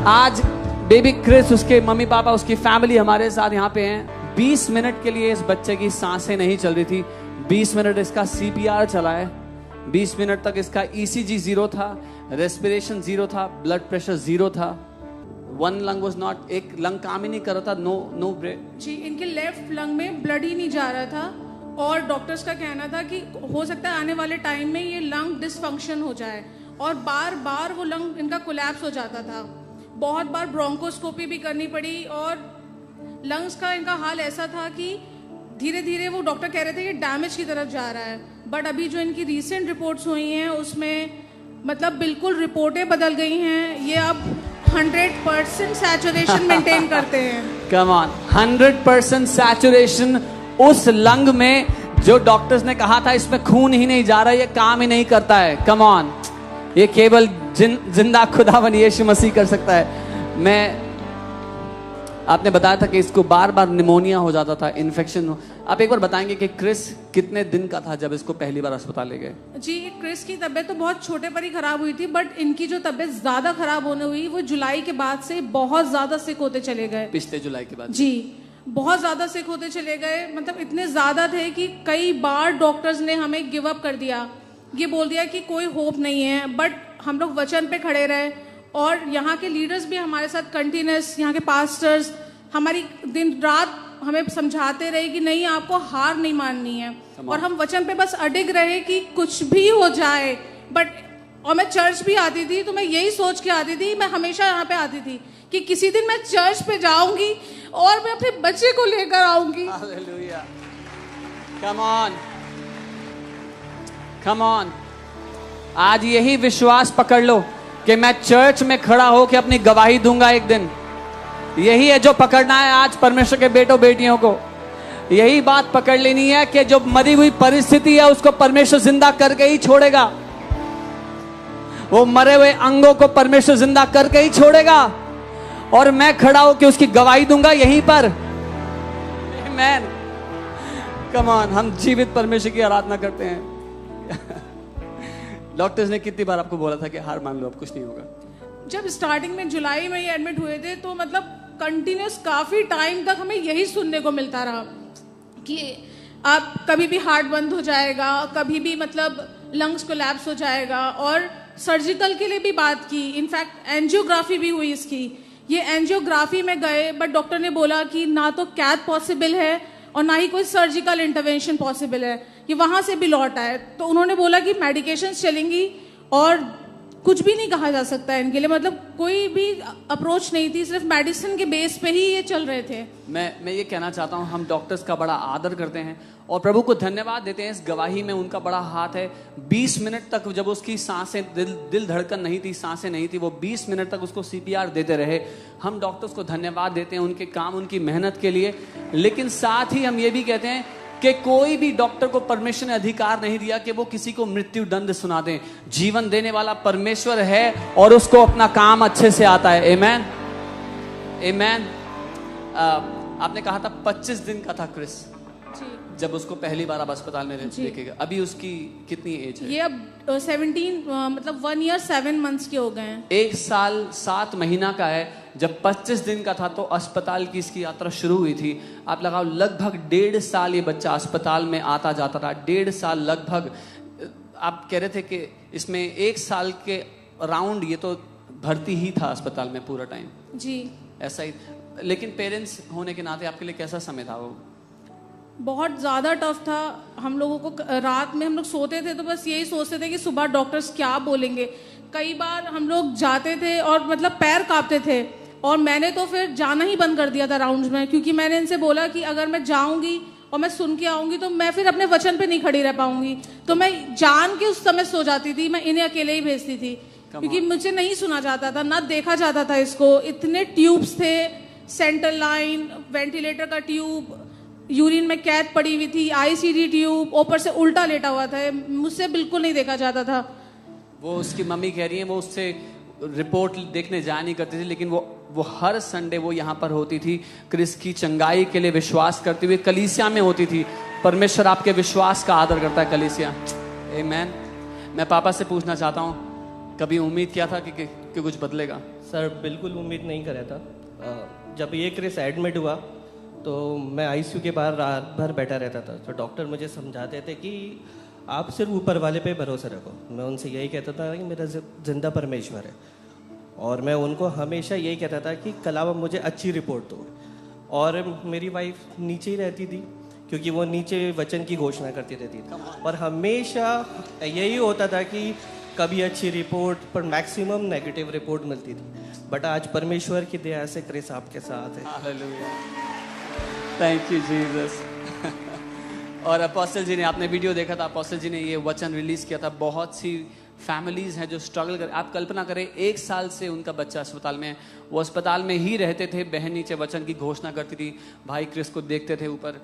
आज baby Chris, उसके mummy papa, उसकी फैमिली हमारे साथ यहाँ पे हैं। 20 मिनट के लिए इस बच्चे की सांसें नहीं चल रही थी। 20 मिनट इसका CPR चला है। 20 मिनट तक इसका ECG 0 था, रेस्पिरेशन 0 था, ब्लड प्रेशर 0 था। वन लंग वाज नॉट, एक लंग काम ही नहीं कर रहा था। नो ब्रेथ जी, इनके लेफ्ट लंग में ब्लड ही नहीं जा रहा था और डॉक्टर्स का कहना था कि हो सकता है आने वाले टाइम में ये लंग डिसफंक्शन हो जाए और बार बार वो लंग इनका कोलैप्स हो जाता था। बहुत बार ब्रोंकोस्कोपी भी करनी पड़ी और लंग्स का इनका हाल ऐसा था कि धीरे धीरे वो डॉक्टर कह रहे थे कि डैमेज की तरफ जा रहा है। बट अभी जो इनकी रीसेंट रिपोर्ट्स हुई हैं उसमें मतलब बिल्कुल रिपोर्टें बदल गई हैं। ये अब 100% सैचुरेशन मेंटेन करते हैं। कम ऑन, 100% सैचुरेशन उस लंग में जो डॉक्टर्स ने कहा था इसमें खून ही नहीं जा रहा, ये काम ही नहीं करता है। कम ऑन, ये केवल जिंदा खुदावन यीशु मसीह कर सकता है। आपने बताया था कि इसको बार बार निमोनिया हो जाता था, इन्फेक्शन हो। आप एक बार बताएंगे कि क्रिस कितने दिन का था जब इसको पहली बार अस्पताल ले गए? जी, क्रिस की तबीयत तो बहुत छोटे पर ही खराब हुई थी, बट इनकी जो तबीयत ज्यादा खराब होने हुई वो जुलाई के बाद से बहुत ज्यादा सिक होते चले गए। पिछले जुलाई के बाद जी, बहुत ज्यादा सिक होते चले गए। मतलब इतने ज्यादा थे कि कई बार डॉक्टर्स ने हमें गिव अप कर दिया, ये बोल दिया कि कोई होप नहीं है। बट हम लोग वचन पे खड़े रहे और यहाँ के लीडर्स भी हमारे साथ कंटिन्यूस, यहाँ के पास्टर्स हमारी दिन रात हमें समझाते रहे कि नहीं, आपको हार नहीं माननी है। और हम वचन पे बस अडिग रहे कि कुछ भी हो जाए। और मैं चर्च भी आती थी तो मैं यही सोच के आती थी, मैं हमेशा यहाँ पे आती थी कि किसी दिन मैं चर्च पे जाऊंगी और मैं अपने बच्चे को लेकर आऊंगी। Hallelujah, come on, come on. आज यही विश्वास पकड़ लो कि मैं चर्च में खड़ा हो के अपनी गवाही दूंगा एक दिन। यही है जो पकड़ना है आज परमेश्वर के बेटों बेटियों को। यही बात पकड़ लेनी है कि जो मरी हुई परिस्थिति है उसको परमेश्वर जिंदा करके ही छोड़ेगा। वो मरे हुए अंगों को परमेश्वर जिंदा करके ही छोड़ेगा और मैं खड़ा होकर उसकी गवाही दूंगा यहीं पर। आमीन। कम ऑन, हम जीवित परमेश्वर की आराधना करते हैं। डॉक्टर्स ने कितनी बार आपको बोला था कि हार मान लो, अब कुछ नहीं होगा? जब स्टार्टिंग में जुलाई में ये एडमिट हुए थे तो मतलब कंटिन्यूस काफी टाइम तक हमें यही सुनने को मिलता रहा कि आप कभी भी हार्ट बंद हो जाएगा, कभी भी मतलब लंग्स कोलैप्स हो जाएगा। और सर्जिकल के लिए भी बात की, इनफैक्ट एंजियोग्राफी भी हुई इसकी। ये एंजियोग्राफी में गए बट डॉक्टर ने बोला कि ना तो कैथ पॉसिबल है और ना ही कोई सर्जिकल इंटरवेंशन पॉसिबल है। ये वहां से भी लौट आए तो उन्होंने बोला कि मेडिकेशंस चलेंगी और कुछ भी नहीं कहा जा सकता है इनके लिए। मतलब कोई भी अप्रोच नहीं थी, सिर्फ मेडिसिन के बेस पे ही ये चल रहे थे। मैं ये कहना चाहता हूँ, हम डॉक्टर्स का बड़ा आदर करते हैं और प्रभु को धन्यवाद देते हैं। इस गवाही में उनका बड़ा हाथ है। 20 मिनट तक जब उसकी सांसें, दिल धड़कन नहीं थी, सांसें नहीं थी, वो 20 मिनट तक उसको CPR देते रहे। हम डॉक्टर्स को धन्यवाद देते हैं उनके काम, उनकी मेहनत के लिए। लेकिन साथ ही हम ये भी कहते हैं कि कोई भी डॉक्टर को परमेश्वर ने अधिकार नहीं दिया कि वो किसी को मृत्यु दंड सुना दें। जीवन देने वाला परमेश्वर है और उसको अपना काम अच्छे से आता है। आमीन, आमीन। आपने कहा था 25 दिन का था क्रिस जब उसको पहली बार आप अस्पताल में लेके गए। अभी उसकी कितनी एज है? ये अब 17 मतलब 1 year 7 months के हो गए हैं। 1 साल 7 महीना का है। जब 25 दिन का था तो अस्पताल की इसकी यात्रा शुरू हुई थी। आप लगाओ लगभग 1.5 साल ये बच्चा अस्पताल में आता जाता रहा। 1.5 साल लगभग। आप कह रहे थे कि इसमें 1 साल के राउंड ये तो भर्ती ही था अस्पताल में पूरा टाइम। जी, ऐसा ही। लेकिन पेरेंट्स होने के नाते आपके लिए कैसा समय था वो? बहुत ज़्यादा टफ था। हम लोगों को रात में हम लोग सोते थे तो बस यही सोचते थे कि सुबह डॉक्टर्स क्या बोलेंगे। कई बार हम लोग जाते थे और मतलब पैर कांपते थे और मैंने तो फिर जाना ही बंद कर दिया था राउंड्स में, क्योंकि मैंने इनसे बोला कि अगर मैं जाऊंगी और मैं सुन के आऊंगी तो मैं फिर अपने वचन पे नहीं खड़ी रह पाऊंगी। तो मैं जान के उस समय सो जाती थी, मैं इन्हें अकेले ही भेजती थी क्योंकि मुझे नहीं सुना जाता था, ना देखा जाता था इसको। इतने ट्यूब्स थे, सेंट्रल लाइन, वेंटिलेटर का ट्यूब, यूरिन में कैद पड़ी हुई थी, ICD ट्यूब, ऊपर से उल्टा लेटा हुआ था, मुझसे बिल्कुल नहीं देखा जाता था। वो उसकी मम्मी कह रही है वो उससे रिपोर्ट देखने जा नहीं करती थी, लेकिन वो हर संडे वो यहाँ पर होती थी क्रिस की चंगाई के लिए विश्वास करती हुई। कलीसिया में होती थी। परमेश्वर आपके विश्वास का आदर करता है कलीसिया। आमीन। मैं पापा से पूछना चाहता हूँ, कभी उम्मीद किया था कि कुछ बदलेगा? सर बिल्कुल उम्मीद नहीं कर रहा था। जब ये क्रिस एडमिट हुआ तो मैं आईसीयू के बाहर रात भर बैठा रहता था। तो डॉक्टर मुझे समझाते थे कि आप सिर्फ ऊपर वाले पे भरोसा रखो। मैं उनसे यही कहता था कि मेरा जिंदा परमेश्वर है, और मैं उनको हमेशा यही कहता था कि कल आप मुझे अच्छी रिपोर्ट दो। और मेरी वाइफ नीचे ही रहती थी क्योंकि वो नीचे वचन की घोषणा करती रहती थी, और हमेशा यही होता था कि कभी अच्छी रिपोर्ट पर मैक्सिमम नेगेटिव रिपोर्ट मिलती थी। बट आज परमेश्वर की दया से क्रिस आपके साथ है। Hallelujah, thank you Jesus. और अपोस्टल जी ने, आपने वीडियो देखा था, अपोस्टल जी ने ये वचन रिलीज किया था। बहुत सी फैमिलीज हैं जो स्ट्रगल कर, आप कल्पना करें 1 साल से उनका बच्चा अस्पताल में है, वो अस्पताल में ही रहते थे। बहन नीचे वचन की घोषणा करती थी, भाई क्रिस को देखते थे ऊपर,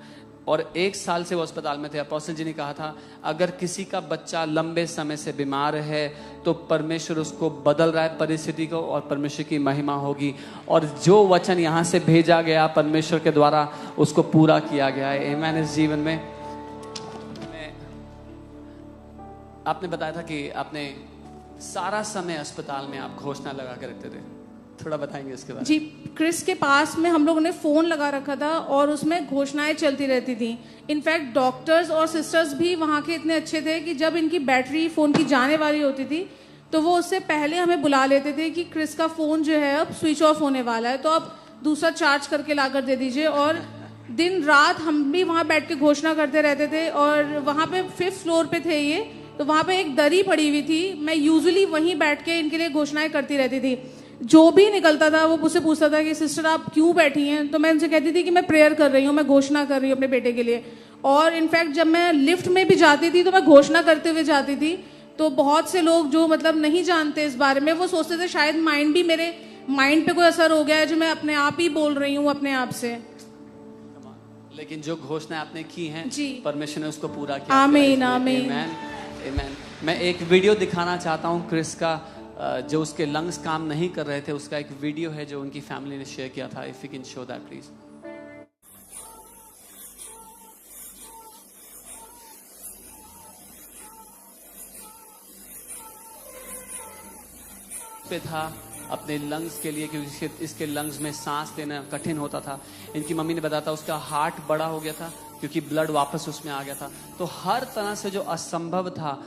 और 1 साल से वो अस्पताल में थे। अपोस्टल जी ने कहा था अगर किसी का बच्चा लंबे समय से बीमार है तो परमेश्वर उसको बदल रहा है परिस्थिति को, और परमेश्वर की महिमा होगी। और जो वचन यहाँ से भेजा गया परमेश्वर के द्वारा उसको पूरा किया गया है। आमीन। इस जीवन में आपने बताया था कि आपने सारा समय अस्पताल में आप घोषणा लगा के रखते थे, थोड़ा बताएंगे इसके बारे में? जी, क्रिस के पास में हम लोगों ने फ़ोन लगा रखा था और उसमें घोषणाएं चलती रहती थी। इनफैक्ट डॉक्टर्स और सिस्टर्स भी वहाँ के इतने अच्छे थे कि जब इनकी बैटरी फ़ोन की जाने वाली होती थी तो वो उससे पहले हमें बुला लेते थे कि क्रिस का फ़ोन जो है अब स्विच ऑफ होने वाला है, तो आप दूसरा चार्ज करके ला कर दे दीजिए। और दिन रात हम भी वहाँ बैठ के घोषणा करते रहते थे। और वहाँ पे 5th फ्लोर पे थे ये, तो वहाँ पे एक दरी पड़ी हुई थी। मैं यूजुअली वहीं बैठ के इनके लिए घोषणाएं करती रहती थी। जो भी निकलता था वो मुझसे पूछता था कि सिस्टर आप क्यों बैठी हैं, तो मैं उनसे कहती थी कि मैं प्रेयर कर रही हूँ, मैं घोषणा कर रही हूँ अपने बेटे के लिए। और इनफैक्ट जब मैं लिफ्ट में भी जाती थी तो मैं घोषणा करते हुए जाती थी। तो बहुत से लोग जो मतलब नहीं जानते इस बारे में, वो सोचते थे शायद मेरे माइंड पे कोई असर हो गया है जो मैं अपने आप ही बोल रही हूँ अपने आप से। लेकिन जो घोषणा आपने की हैं जी, परमेश्वर ने उसको पूरा किया। आमीन आमीन। आमीन। मैं एक वीडियो दिखाना चाहता हूँ क्रिस का, जो उसके लंग्स काम नहीं कर रहे थे, उसका एक वीडियो है जो उनकी फैमिली ने शेयर किया था। If you can show that please. पे था अपने लंग्स के लिए, क्योंकि इसके लंग्स में सांस लेना कठिन होता था। इनकी मम्मी ने बताया था उसका हार्ट बड़ा हो गया था क्योंकि ब्लड वापस उसमें आ गया था। तो हर तरह से जो असंभव था,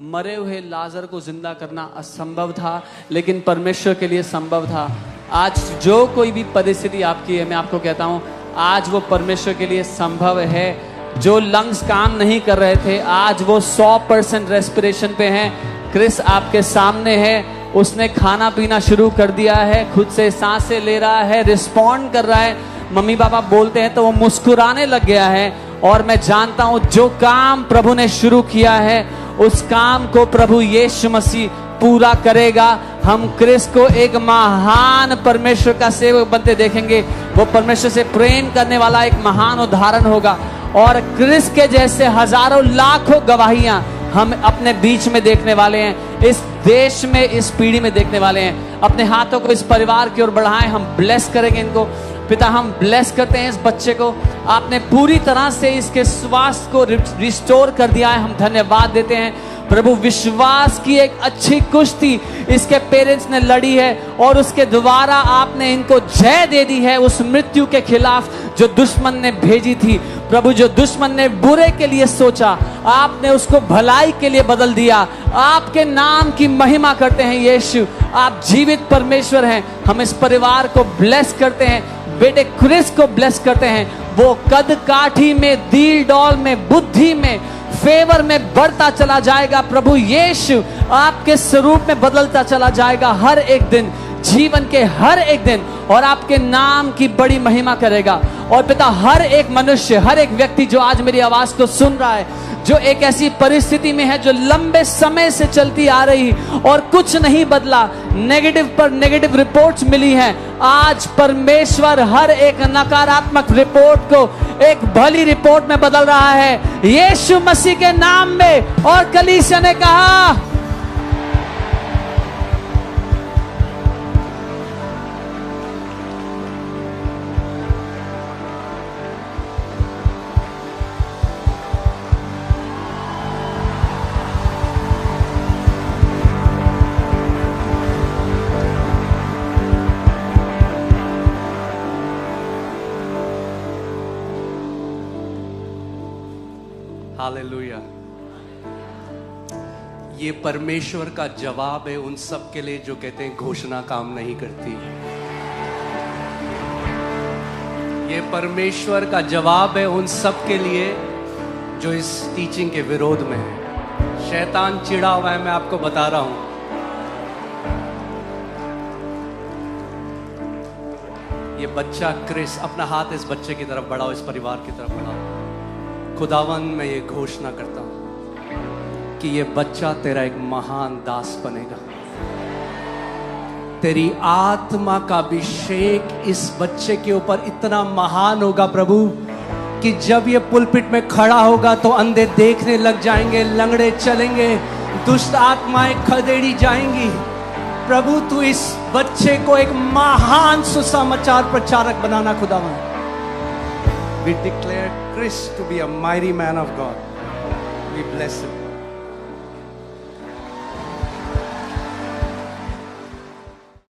मरे हुए लाजर को जिंदा करना असंभव था, लेकिन परमेश्वर के लिए संभव था। आज जो कोई भी परिस्थिति आपकी है, मैं आपको कहता हूं आज वो परमेश्वर के लिए संभव है। जो लंग्स काम नहीं कर रहे थे, आज वो 100% रेस्पिरेशन पे हैं। क्रिस आपके सामने है, उसने खाना पीना शुरू कर दिया है, खुद से सांसें ले रहा है, रिस्पॉन्ड कर रहा है। मम्मी पापा बोलते हैं तो वो मुस्कुराने लग गया है। और मैं जानता हूं जो काम प्रभु ने शुरू किया है उस काम को प्रभु यीशु मसीह पूरा करेगा। हम क्रिस को एक महान परमेश्वर का सेवक बनते देखेंगे। वो परमेश्वर से प्रेम करने वाला एक महान उदाहरण होगा। और क्रिस के जैसे हजारों लाखों गवाहियां हम अपने बीच में देखने वाले हैं, इस देश में, इस पीढ़ी में देखने वाले हैं। अपने हाथों को इस परिवार की ओर बढ़ाएं, हम ब्लेस करेंगे इनको। पिता, हम ब्लेस करते हैं इस बच्चे को, आपने पूरी तरह से इसके स्वास्थ्य को रिस्टोर कर दिया है, हम धन्यवाद देते हैं। प्रभु, विश्वास की एक अच्छी कुश्ती इसके पेरेंट्स ने लड़ी है और उसके द्वारा आपने इनको जय दे दी है उस मृत्यु के खिलाफ जो दुश्मन ने भेजी थी। प्रभु, जो दुश्मन ने बुरे के लिए सोचा, आपने उसको भलाई के लिए बदल दिया। आपके नाम की महिमा करते हैं यीशु, आप जीवित परमेश्वर हैं। हम इस परिवार को ब्लेस करते हैं, बेटे क्रिस को ब्लेस करते हैं। वो कद काठी में, दील डॉल में, बुद्धि में, फेवर में बढ़ता चला जाएगा। प्रभु यीशु आपके स्वरूप में बदलता चला जाएगा हर एक दिन, जीवन के हर एक दिन, और आपके नाम की बड़ी महिमा करेगा। और पिता, हर एक मनुष्य, हर एक व्यक्ति जो आज मेरी आवाज को सुन रहा है, जो एक ऐसी परिस्थिति में है जो लंबे समय से चलती आ रही और कुछ नहीं बदला, नेगेटिव पर नेगेटिव रिपोर्ट्स मिली हैं, आज परमेश्वर हर एक नकारात्मक रिपोर्ट को एक भली रिपोर्ट में बदल रहा है यीशु मसीह के नाम में। और कलीसिया ने कहा, हालेलुया। ये परमेश्वर का जवाब है उन सब के लिए जो कहते हैं घोषणा काम नहीं करती। ये परमेश्वर का जवाब है उन सब के लिए जो इस टीचिंग के विरोध में है। शैतान चिढ़ा हुआ है, मैं आपको बता रहा हूं। ये बच्चा क्रिस, अपना हाथ इस बच्चे की तरफ बढ़ाओ, इस परिवार की तरफ बढ़ाओ। खुदावन, मैं ये घोषणा करता हूं कि ये बच्चा तेरा एक महान दास बनेगा। तेरी आत्मा का अभिषेक इस बच्चे के ऊपर इतना महान होगा प्रभु कि जब ये पुलपिट में खड़ा होगा तो अंधे देखने लग जाएंगे, लंगड़े चलेंगे, दुष्ट आत्माएं खदेड़ी जाएंगी। प्रभु तू इस बच्चे को एक महान सुसमाचार प्रचारक बनाना खुदावन। We declare Chris to be a mighty man of God. We bless him.